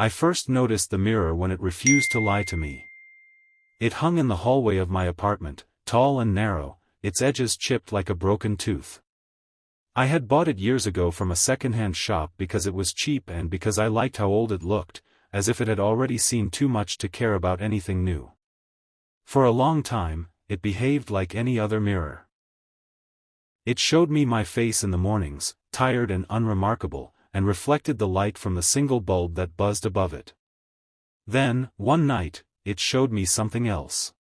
I first noticed the mirror when it refused to lie to me. It hung in the hallway of my apartment, tall and narrow, its edges chipped like a broken tooth. I had bought it years ago from a second-hand shop because it was cheap and because I liked how old it looked, as if it had already seen too much to care about anything new. For a long time, it behaved like any other mirror. It showed me my face in the mornings, tired and unremarkable, and reflected the light from the single bulb that buzzed above it. Then, one night, it showed me something else.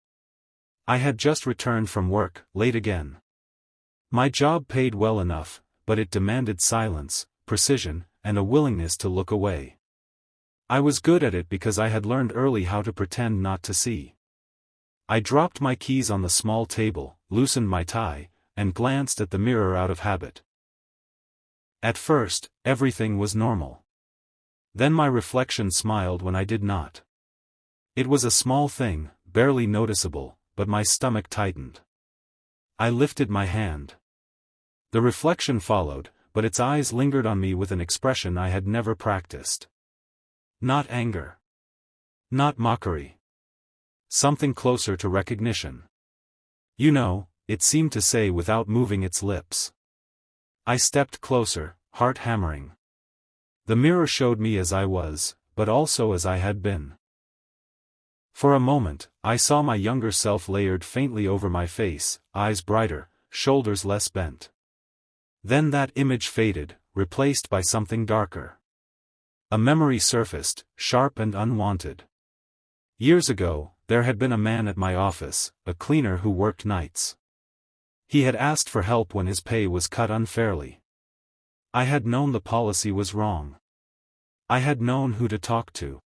I had just returned from work, late again. My job paid well enough, but it demanded silence, precision, and a willingness to look away. I was good at it because I had learned early how to pretend not to see. I dropped my keys on the small table, loosened my tie, and glanced at the mirror out of habit. At first, everything was normal. Then my reflection smiled when I did not. It was a small thing, barely noticeable, but my stomach tightened. I lifted my hand. The reflection followed, but its eyes lingered on me with an expression I had never practiced. Not anger. Not mockery. Something closer to recognition. You know, it seemed to say without moving its lips. I stepped closer, heart hammering. The mirror showed me as I was, but also as I had been. For a moment, I saw my younger self layered faintly over my face, eyes brighter, shoulders less bent. Then that image faded, replaced by something darker. A memory surfaced, sharp and unwanted. Years ago, there had been a man at my office, a cleaner who worked nights. He had asked for help when his pay was cut unfairly. I had known the policy was wrong. I had known who to talk to.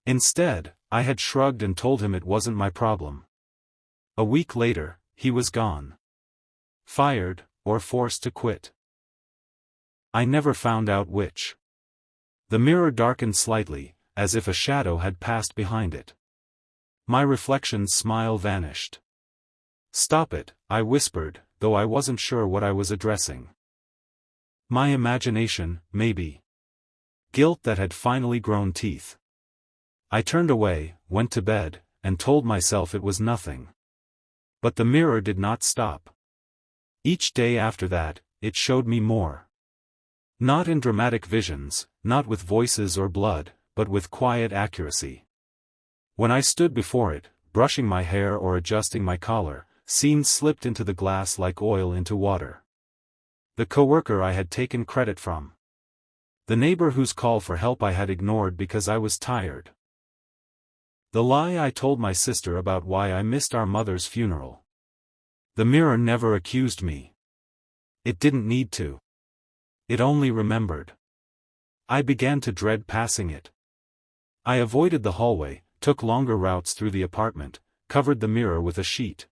Instead, I had shrugged and told him it wasn't my problem. A week later, he was gone. Fired, or forced to quit. I never found out which. The mirror darkened slightly, as if a shadow had passed behind it. My reflection's smile vanished. Stop it, I whispered, though I wasn't sure what I was addressing. My imagination, maybe. Guilt that had finally grown teeth. I turned away, went to bed, and told myself it was nothing. But the mirror did not stop. Each day after that, it showed me more. Not in dramatic visions, not with voices or blood, but with quiet accuracy. When I stood before it, brushing my hair or adjusting my collar, scenes slipped into the glass like oil into water. The coworker I had taken credit from. The neighbor whose call for help I had ignored because I was tired. The lie I told my sister about why I missed our mother's funeral. The mirror never accused me. It didn't need to. It only remembered. I began to dread passing it. I avoided the hallway, took longer routes through the apartment, covered the mirror with a sheet.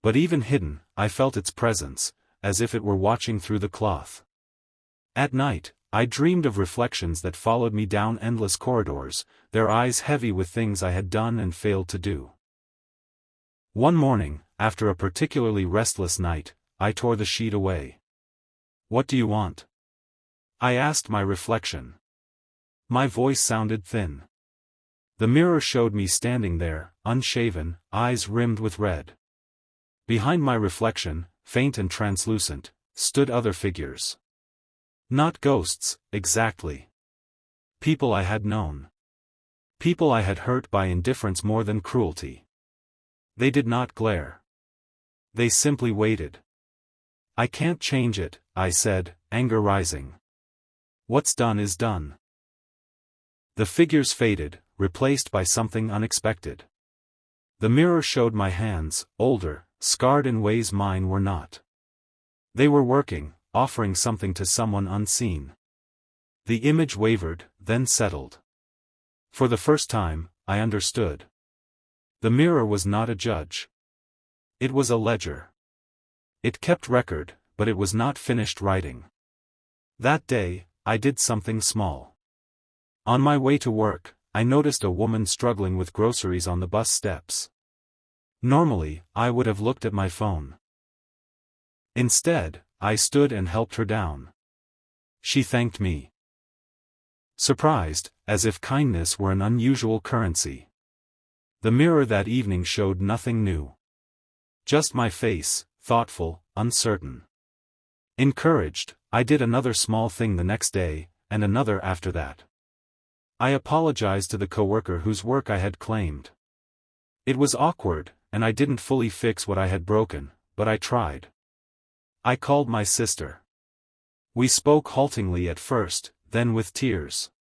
But even hidden, I felt its presence, as if it were watching through the cloth. At night, I dreamed of reflections that followed me down endless corridors, their eyes heavy with things I had done and failed to do. One morning, after a particularly restless night, I tore the sheet away. "What do you want?" I asked my reflection. My voice sounded thin. The mirror showed me standing there, unshaven, eyes rimmed with red. Behind my reflection, faint and translucent, stood other figures. Not ghosts, exactly. People I had known. People I had hurt by indifference more than cruelty. They did not glare. They simply waited. "I can't change it," I said, anger rising. "What's done is done." The figures faded, replaced by something unexpected. The mirror showed my hands, older, scarred in ways mine were not. They were working, offering something to someone unseen. The image wavered, then settled. For the first time, I understood. The mirror was not a judge. It was a ledger. It kept record, but it was not finished writing. That day, I did something small. On my way to work, I noticed a woman struggling with groceries on the bus steps. Normally, I would have looked at my phone. Instead, I stood and helped her down. She thanked me. Surprised, as if kindness were an unusual currency. The mirror that evening showed nothing new. Just my face, thoughtful, uncertain. Encouraged, I did another small thing the next day, and another after that. I apologized to the coworker whose work I had claimed. It was awkward, and I didn't fully fix what I had broken, but I tried. I called my sister. We spoke haltingly at first, then with tears.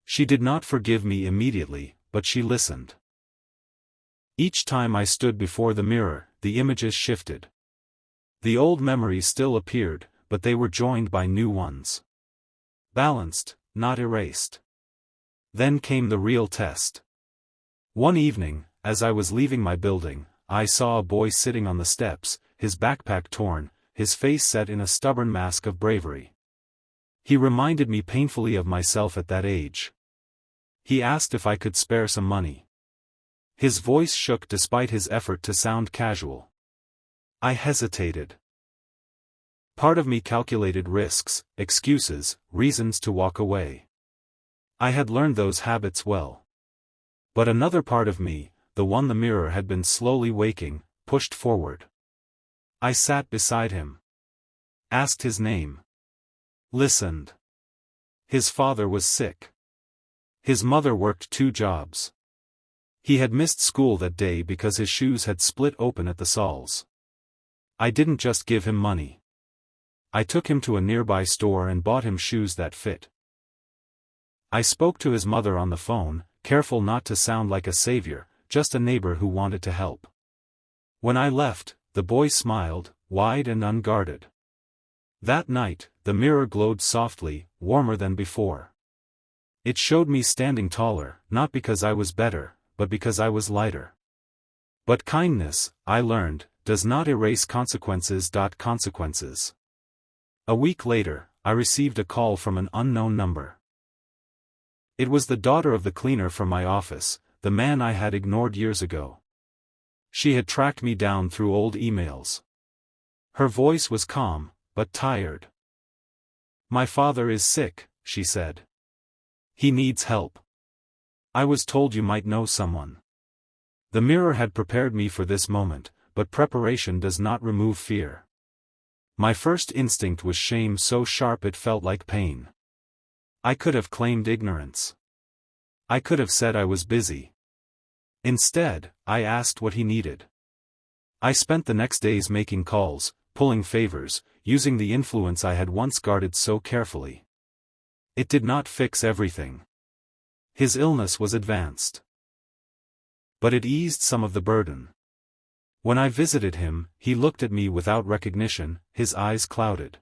She did not forgive me immediately, but she listened. Each time I stood before the mirror, the images shifted. The old memories still appeared, but they were joined by new ones. Balanced, not erased. Then came the real test. One evening, as I was leaving my building, I saw a boy sitting on the steps, his backpack torn, his face set in a stubborn mask of bravery. He reminded me painfully of myself at that age. He asked if I could spare some money. His voice shook despite his effort to sound casual. I hesitated. Part of me calculated risks, excuses, reasons to walk away. I had learned those habits well. But another part of me, the one the mirror had been slowly waking, pushed forward. I sat beside him. Asked his name. Listened. His father was sick. His mother worked 2 jobs. He had missed school that day because his shoes had split open at the soles. I didn't just give him money. I took him to a nearby store and bought him shoes that fit. I spoke to his mother on the phone, careful not to sound like a savior, just a neighbor who wanted to help. When I left, the boy smiled, wide and unguarded. That night, the mirror glowed softly, warmer than before. It showed me standing taller, not because I was better, but because I was lighter. But kindness, I learned, does not erase consequences. Consequences. A week later, I received a call from an unknown number. It was the daughter of the cleaner from my office, the man I had ignored years ago. She had tracked me down through old emails. Her voice was calm, but tired. "My father is sick," she said. "He needs help. I was told you might know someone." The mirror had prepared me for this moment, but preparation does not remove fear. My first instinct was shame so sharp it felt like pain. I could have claimed ignorance. I could have said I was busy. Instead, I asked what he needed. I spent the next days making calls, pulling favors, using the influence I had once guarded so carefully. It did not fix everything. His illness was advanced. But it eased some of the burden. When I visited him, he looked at me without recognition, his eyes clouded.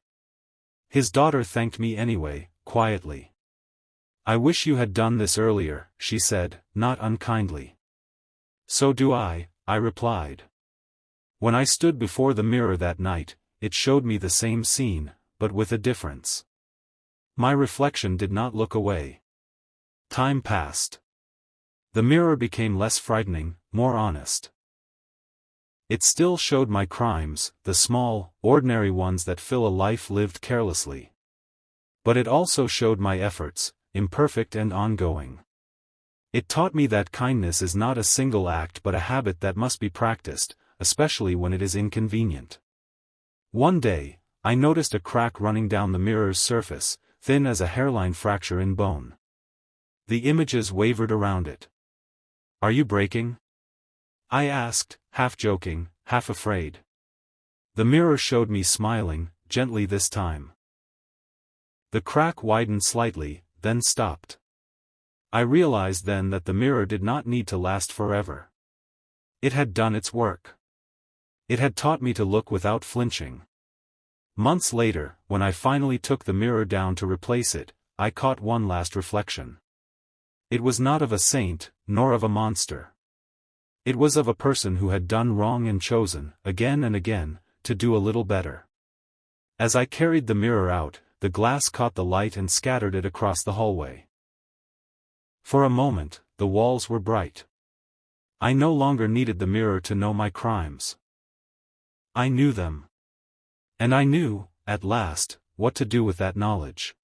His daughter thanked me anyway, quietly. "I wish you had done this earlier," she said, not unkindly. "So do I," I replied. When I stood before the mirror that night, it showed me the same scene, but with a difference. My reflection did not look away. Time passed. The mirror became less frightening, more honest. It still showed my crimes, the small, ordinary ones that fill a life lived carelessly. But it also showed my efforts, imperfect and ongoing. It taught me that kindness is not a single act but a habit that must be practiced, especially when it is inconvenient. One day, I noticed a crack running down the mirror's surface, thin as a hairline fracture in bone. The images wavered around it. "Are you breaking?" I asked, half joking, half afraid. The mirror showed me smiling, gently this time. The crack widened slightly, then stopped. I realized then that the mirror did not need to last forever. It had done its work. It had taught me to look without flinching. Months later, when I finally took the mirror down to replace it, I caught one last reflection. It was not of a saint, nor of a monster. It was of a person who had done wrong and chosen, again and again, to do a little better. As I carried the mirror out, the glass caught the light and scattered it across the hallway. For a moment, the walls were bright. I no longer needed the mirror to know my crimes. I knew them. And I knew, at last, what to do with that knowledge.